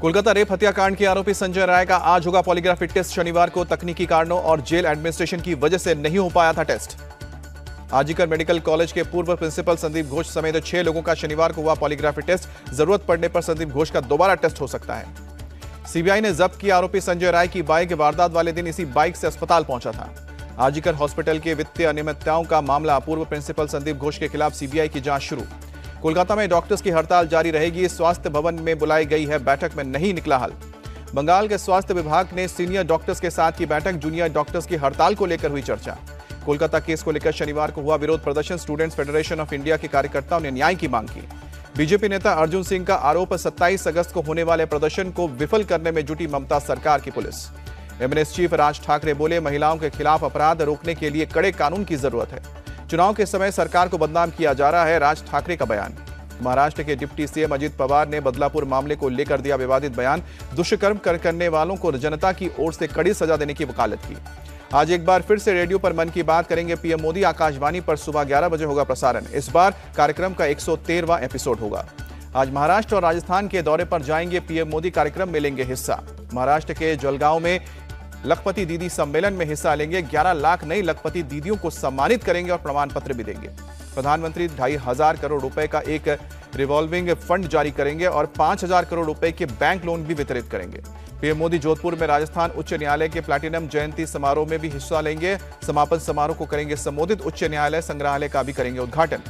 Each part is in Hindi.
कोलकाता रेप हत्याकांड के आरोपी संजय राय का आज होगा पॉलीग्राफी टेस्ट। शनिवार को तकनीकी कारणों और जेल एडमिनिस्ट्रेशन की वजह से नहीं हो पाया था टेस्ट। आजीकर मेडिकल कॉलेज के पूर्व प्रिंसिपल संदीप घोष समेत 6 लोगों का शनिवार को हुआ पॉलीग्राफी टेस्ट। जरूरत पड़ने पर संदीप घोष का दोबारा टेस्ट हो सकता है। सीबीआई ने जब्त किया आरोपी संजय राय की बाइक। वारदात वाले दिन इसी बाइक से अस्पताल पहुंचा था। आजीकर हॉस्पिटल के वित्तीय अनियमितताओं का मामला। पूर्व प्रिंसिपल संदीप घोष के खिलाफ सीबीआई की जांच शुरू। कोलकाता में डॉक्टर्स की हड़ताल जारी रहेगी। स्वास्थ्य भवन में बुलाई गई है बैठक में नहीं निकला हल। बंगाल के स्वास्थ्य विभाग ने सीनियर डॉक्टर्स के साथ की बैठक। जूनियर डॉक्टर्स की हड़ताल को लेकर हुई चर्चा। कोलकाता केस को लेकर शनिवार को हुआ विरोध प्रदर्शन। स्टूडेंट्स फेडरेशन ऑफ इंडिया के कार्यकर्ताओं ने न्याय की मांग की। बीजेपी नेता अर्जुन सिंह का आरोप 27 अगस्त को होने वाले प्रदर्शन को विफल करने में जुटी ममता सरकार की police. MNS chief Raj Thackeray बोले, महिलाओं के खिलाफ अपराध रोकने के लिए कड़े कानून की जरूरत है। चुनाव के समय सरकार को बदनाम किया जा रहा है, राज ठाकरे का बयान। महाराष्ट्र के डिप्टी सीएम अजित पवार ने बदलापुर मामले को लेकर दिया विवादित बयान। दुष्कर्म करने वालों को जनता की ओर से कड़ी सजा देने की वकालत की। आज एक बार फिर से रेडियो पर मन की बात करेंगे पीएम मोदी। आकाशवाणी पर सुबह 11 बजे होगा प्रसारण। इस बार कार्यक्रम का 113वां एपिसोड होगा। आज महाराष्ट्र और राजस्थान के दौरे पर जाएंगे पीएम मोदी। कार्यक्रम में लेंगे हिस्सा। महाराष्ट्र के जलगांव में लखपति दीदी सम्मेलन में हिस्सा लेंगे। 11 लाख नई लखपति दीदियों को सम्मानित करेंगे और प्रमाण पत्र भी देंगे। प्रधानमंत्री 2,500 करोड़ रुपए का एक रिवॉल्विंग फंड जारी करेंगे और 5,000 करोड़ रुपए के बैंक लोन भी वितरित करेंगे। पीएम मोदी जोधपुर में राजस्थान उच्च न्यायालय के प्लैटिनम जयंती समारोह में भी हिस्सा लेंगे। समापन समारोह को करेंगे संबोधित। उच्च न्यायालय संग्रहालय का भी करेंगे उद्घाटन।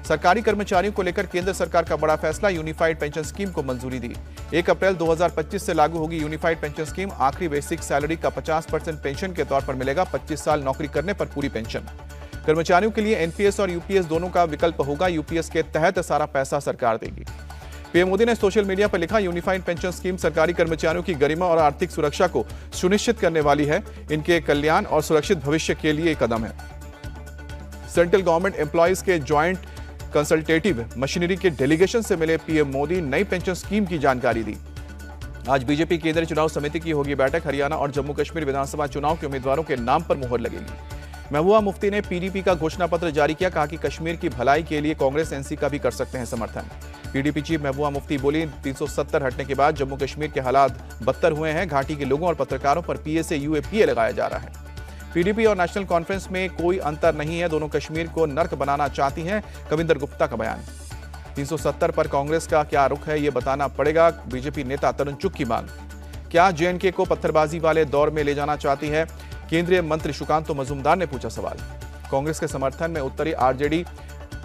सरकारी कर्मचारियों को लेकर केंद्र सरकार का बड़ा फैसला। यूनिफाइड पेंशन स्कीम को मंजूरी दी। 1 अप्रैल 2025 से लागू होगी यूनिफाइड पेंशन स्कीम। आखिरी बेसिक सैलरी का 50% पेंशन के तौर पर मिलेगा। 25 साल नौकरी करने पर पूरी पेंशन। कर्मचारियों के लिए एनपीएस और यूपीएस दोनों का विकल्प होगा। यूपीएस के तहत सारा पैसा सरकार देगी। पीएम मोदी ने सोशल मीडिया पर लिखा, यूनिफाइड पेंशन स्कीम सरकारी कर्मचारियों की गरिमा और आर्थिक सुरक्षा को सुनिश्चित करने वाली है। इनके कल्याण और सुरक्षित भविष्य के लिए कदम है। सेंट्रल गवर्नमेंट एम्प्लॉइज के ज्वाइंट कंसल्टेटिव मशीनरी के डेलीगेशन से मिले पीएम मोदी। नई पेंशन स्कीम की जानकारी दी। आज बीजेपी केंद्रीय चुनाव समिति की होगी बैठक। हरियाणा और जम्मू कश्मीर विधानसभा चुनाव के उम्मीदवारों के नाम पर मुहर लगेगी। महबूबा मुफ्ती ने पीडीपी का घोषणा पत्र जारी किया। कहा कि कश्मीर की भलाई के लिए कांग्रेस एनसी का भी कर सकते हैं समर्थन। पीडीपी चीफ महबूबा मुफ्ती बोली, 370 हटने के बाद जम्मू कश्मीर के हालात बदतर हुए हैं। घाटी के लोगों और पत्रकारों पर पीएसए यूएपीए लगाया जा रहा है। पीडीपी और नेशनल कॉन्फ्रेंस में कोई अंतर नहीं है। दोनों कश्मीर को नर्क बनाना चाहती हैं। कविंदर गुप्ता का बयान। 370 पर कांग्रेस का क्या रुख है, ये बताना पड़ेगा। बीजेपी नेता तरुण चुग की मांग। क्या जेएनके को पत्थरबाजी वाले दौर में ले जाना चाहती है? केंद्रीय मंत्री सुकांत मजूमदार ने पूछा सवाल। कांग्रेस के समर्थन में उत्तरी आरजेडी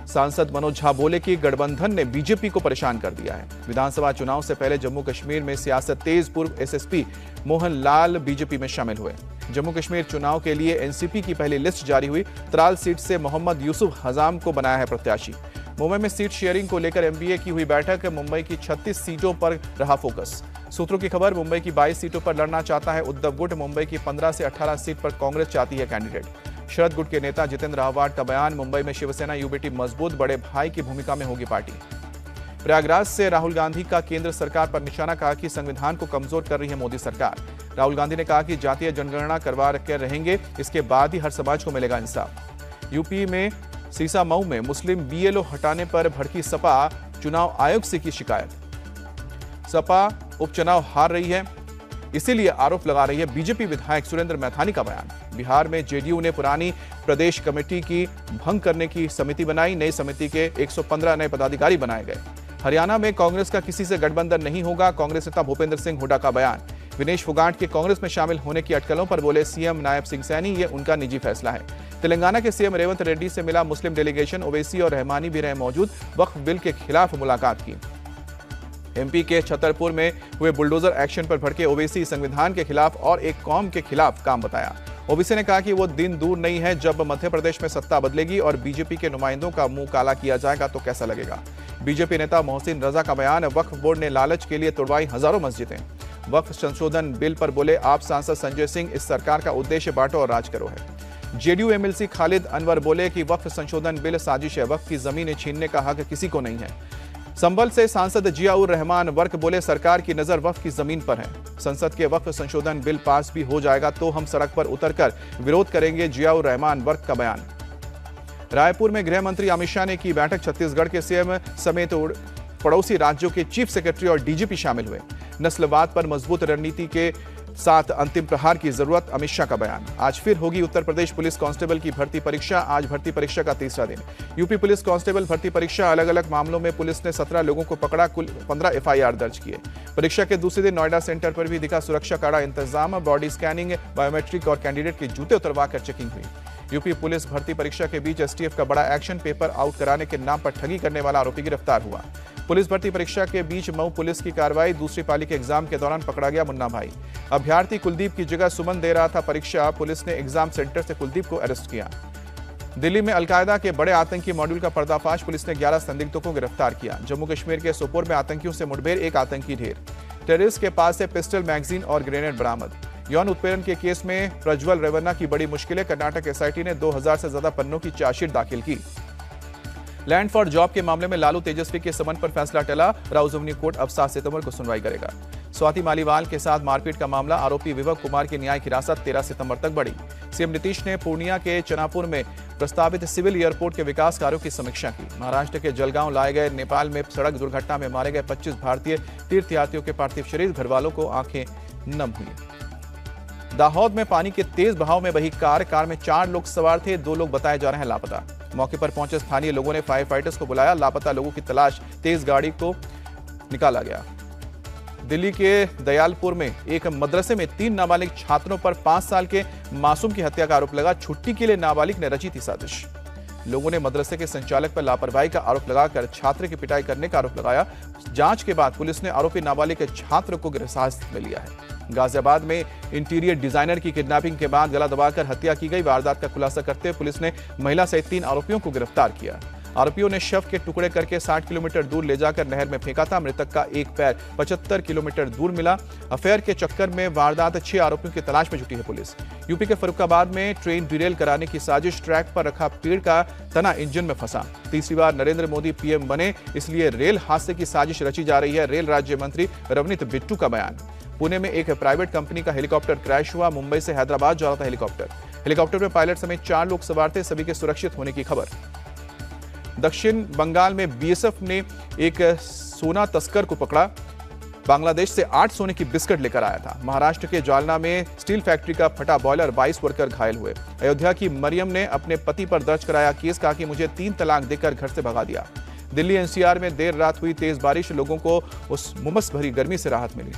सांसद मनोज झा बोले कि गठबंधन ने बीजेपी को परेशान कर दिया है। विधानसभा चुनाव से पहले जम्मू कश्मीर में सियासत तेज। पूर्व एसएसपी मोहन लाल बीजेपी में शामिल हुए। जम्मू कश्मीर चुनाव के लिए एनसीपी की पहली लिस्ट जारी हुई। त्राल सीट से मोहम्मद यूसुफ हजाम को बनाया है प्रत्याशी। मुंबई में सीट शेयरिंग को लेकर एमबीए की हुई बैठक। मुंबई की 36 सीटों पर रहा फोकस। सूत्रों की खबर, मुंबई की 22 सीटों पर लड़ना चाहता है उद्धव गुट। मुंबई की 15 से 18 सीट पर कांग्रेस चाहती है कैंडिडेट। शरद गुट के नेता जितेंद्र आव्हाड का बयान। मुंबई में शिवसेना यूबीटी मजबूत, बड़े भाई की भूमिका में होगी पार्टी। प्रयागराज से राहुल गांधी का केंद्र सरकार पर निशाना। कहा कि संविधान को कमजोर कर रही है मोदी सरकार। राहुल गांधी ने कहा कि जातीय जनगणना करवा के रहेंगे, इसके बाद ही हर समाज को मिलेगा इंसाफ। यूपी में सीसा मऊ में मुस्लिम बीएलओ हटाने पर भड़की सपा। चुनाव आयोग से की शिकायत। सपा उपचुनाव हार रही है, इसीलिए आरोप लगा रही है। बीजेपी विधायक सुरेंद्र मैथानी का बयान। बिहार में जेडीयू ने पुरानी प्रदेश कमेटी की भंग करने की समिति बनाई। नई समिति के 115 नए पदाधिकारी बनाए गए। हरियाणा में कांग्रेस का किसी से गठबंधन नहीं होगा। कांग्रेस नेता भूपेंद्र सिंह हुड्डा का बयान। विनेश फोगाट के कांग्रेस में शामिल होने की अटकलों पर बोले सीएम नायब सिंह सैनी, ये उनका निजी फैसला है। तेलंगाना के सीएम रेवंत रेड्डी से मिला मुस्लिम डेलीगेशन। ओवैसी और रहमानी भी रहे मौजूद। वक्फ बिल के खिलाफ मुलाकात की। एमपी के छतरपुर में हुए बुलडोजर एक्शन पर भड़के ओवैसी संविधान के खिलाफ और एक कौम के खिलाफ काम बताया। ओवैसी ने कहा कि वो दिन दूर नहीं है जब मध्य प्रदेश में सत्ता बदलेगी और बीजेपी के नुमाइंदों का मुंह काला किया जाएगा तो कैसा लगेगा। बीजेपी नेता मोहसिन रजा का बयान। वक्फ बोर्ड ने लालच के लिए तोड़वाई हजारों मस्जिदें। वक्फ संशोधन बिल पर बोले आप सांसद संजय सिंह, इस सरकार का उद्देश्य बांटो और राज करो है। जेडीयू एमएलसी खालिद अनवर बोले कि वक्फ संशोधन बिल साजिश है। वक्फ की जमीन छीनने का हक किसी को नहीं है। संभल से सांसद जियाउर रहमान वर्क बोले सरकार की नजर वक्फ की जमीन पर है। संसद के वक्फ संशोधन बिल पास भी हो जाएगा तो हम सड़क पर उतरकर विरोध करेंगे। जियाउर रहमान वर्क का बयान। रायपुर में गृह मंत्री अमित शाह ने की बैठक। छत्तीसगढ़ के सीएम समेत पड़ोसी राज्यों के चीफ सेक्रेटरी और डीजीपी शामिल हुए। नस्लवाद पर मजबूत रणनीति के साथ अंतिम प्रहार की जरूरत, अमित शाह का बयान। आज फिर होगी उत्तर प्रदेश पुलिस कांस्टेबल की भर्ती परीक्षा। आज भर्ती परीक्षा का तीसरा दिन। यूपी पुलिस कांस्टेबल भर्ती परीक्षा। अलग अलग मामलों में पुलिस ने 17 लोगों को पकड़ा, कुल 15 एफआईआर दर्ज किए। परीक्षा के दूसरे दिन नोएडा सेंटर पर भी दिखा सुरक्षा कड़ा इंतजाम। बॉडी स्कैनिंग, बायोमेट्रिक और कैंडिडेट के जूते उतरवाकर चेकिंग हुई। यूपी पुलिस भर्ती परीक्षा के बीच एसटीएफ का बड़ा एक्शन। पेपर आउट कराने के नाम पर ठगी करने वाला आरोपी गिरफ्तार हुआ। पुलिस भर्ती परीक्षा के बीच मऊ पुलिस की कार्रवाई। दूसरी पाली के एग्जाम के दौरान पकड़ा गया मुन्ना भाई। अभ्यर्थी कुलदीप की जगह सुमन दे रहा था परीक्षा। पुलिस ने एग्जाम सेंटर से कुलदीप को अरेस्ट किया। दिल्ली में अलकायदा के बड़े आतंकी मॉड्यूल का पर्दाफाश। पुलिस ने 11 संदिग्धों को गिरफ्तार किया। जम्मू कश्मीर के सोपोर में आतंकियों से मुठभेड़, एक आतंकी ढेर। टेररिस्ट के पास से पिस्टल, मैगजीन और ग्रेनेड बरामद। यौन उत्पीड़न के केस में प्रज्वल रेवन्ना की बड़ी मुश्किलें। कर्नाटक एसआईटी ने 2000 से ज्यादा पन्नों की चार्जशीट दाखिल की। लैंड फॉर जॉब के मामले में लालू तेजस्वी के समन पर फैसला टला। राउजवनी कोर्ट अब 7 सितंबर को सुनवाई करेगा। स्वाति मालीवाल के साथ मारपीट का मामला। आरोपी विभव कुमार की न्यायिक हिरासत 13 सितंबर तक बढ़ी। सीएम नीतीश ने पूर्णिया के चनापुर में प्रस्तावित सिविल एयरपोर्ट के विकास कार्यों की समीक्षा की। महाराष्ट्र के जलगांव लाए गए। नेपाल में सड़क दुर्घटना में मारे गए 25 भारतीय तीर्थयात्रियों के पार्थिव शरीर। घरवालों को आंखें नम हुई। दाहोद में पानी के तेज बहाव में बही कार में 4 लोग सवार थे। 2 लोग बताए जा रहे हैं लापता। मौके पर पहुंचे स्थानीय लोगों ने फायर फाइटर्स को बुलाया। लापता लोगों की तलाश, तेज गाड़ी को निकाला गया। दिल्ली के दयालपुर में एक मदरसे में 3 नाबालिग छात्रों पर 5 साल के मासूम की हत्या का आरोप लगा। छुट्टी के लिए नाबालिग ने रची थी साजिश। लोगों ने मदरसे के संचालक पर लापरवाही का आरोप लगाकर छात्र की पिटाई करने का आरोप लगाया। जांच के बाद पुलिस ने आरोपी नाबालिग के छात्र को हिरासत में लिया है। गाजियाबाद में इंटीरियर डिजाइनर की किडनैपिंग के बाद गला दबाकर हत्या की गई। वारदात का खुलासा करते हुए पुलिस ने महिला सहित 3 आरोपियों को गिरफ्तार किया। आरोपियों ने शव के टुकड़े करके 60 किलोमीटर दूर ले जाकर नहर में फेंका था। मृतक का एक पैर 75 किलोमीटर दूर मिला। अफेयर के चक्कर में वारदात 6 आरोपियों की तलाश में जुटी है पुलिस। यूपी के फर्रुखाबाद में ट्रेन डिरेल कराने की साजिश। ट्रैक पर रखा पेड़ का तना इंजन में फंसा। तीसरी बार नरेंद्र मोदी पीएम बने, इसलिए रेल हादसे की साजिश रची जा रही है। रेल राज्य मंत्री रवनीत बिट्टू का बयान। पुणे में एक प्राइवेट कंपनी का हेलीकॉप्टर क्रैश हुआ। मुंबई से हैदराबाद जा रहा था हेलीकॉप्टर में पायलट समेत 4 लोग सवार थे। सभी के सुरक्षित होने की खबर। दक्षिण बंगाल में बीएसएफ ने एक सोना तस्कर को पकड़ा। बांग्लादेश से 8 सोने की बिस्किट लेकर आया था। महाराष्ट्र के जालना में स्टील फैक्ट्री का फटा बॉयलर, 22 वर्कर घायल हुए। अयोध्या की मरियम ने अपने पति पर दर्ज कराया केस। कहा कि मुझे 3 तलाक देकर घर से भगा दिया। दिल्ली एनसीआर में देर रात हुई तेज बारिश। लोगों को उस उमस भरी गर्मी से राहत मिली।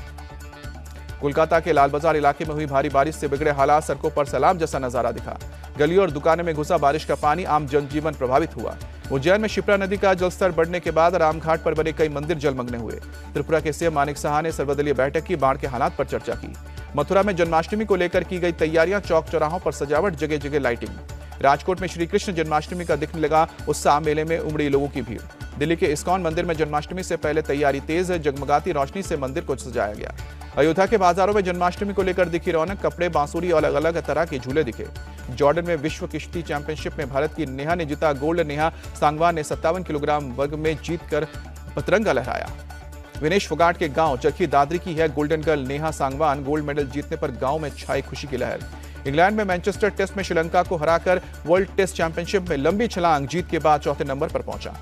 कोलकाता के लाल बाजार इलाके में हुई भारी बारिश से बिगड़े हालात। सड़कों पर सैलाब जैसा नजारा दिखा। गलियों और दुकानों में घुसा बारिश का पानी। आम जनजीवन प्रभावित हुआ। उज्जैन में शिप्रा नदी का जलस्तर बढ़ने के बाद रामघाट पर बने कई मंदिर जलमग्न हुए। त्रिपुरा के सीएम मानिक साहा ने सर्वदलीय बैठक की। बाढ़ के हालात पर चर्चा की। मथुरा में जन्माष्टमी को लेकर की गई तैयारियां। चौक चौराहों पर सजावट, जगह जगह लाइटिंग। राजकोट में श्री कृष्ण जन्माष्टमी का दिखने लगा उत्साह। मेले में उमड़ी लोगों की भीड़। दिल्ली के इस्कॉन मंदिर में जन्माष्टमी से पहले तैयारी तेज है। जगमगाती रोशनी से मंदिर को सजाया गया। अयोध्या के बाजारों में जन्माष्टमी को लेकर दिखी रौनक। कपड़े, बांसुरी और अलग अलग तरह के झूले दिखे। जॉर्डन में विश्व कुश्ती चैंपियनशिप में भारत की नेहा ने जीता गोल्ड। नेहा सांगवान ने 57 किलोग्राम वर्ग में जीतकर पतरंगा लहराया। विनेश फोगाट के गांव चरखी दादरी की है golden girl Neha Sangwan. Gold medal जीतने पर गांव में छाई खुशी की लहर। इंग्लैंड में मैनचेस्टर टेस्ट में श्रीलंका को हराकर वर्ल्ड टेस्ट चैंपियनशिप में लंबी छलांग, जीत के बाद चौथे नंबर पर पहुंचा।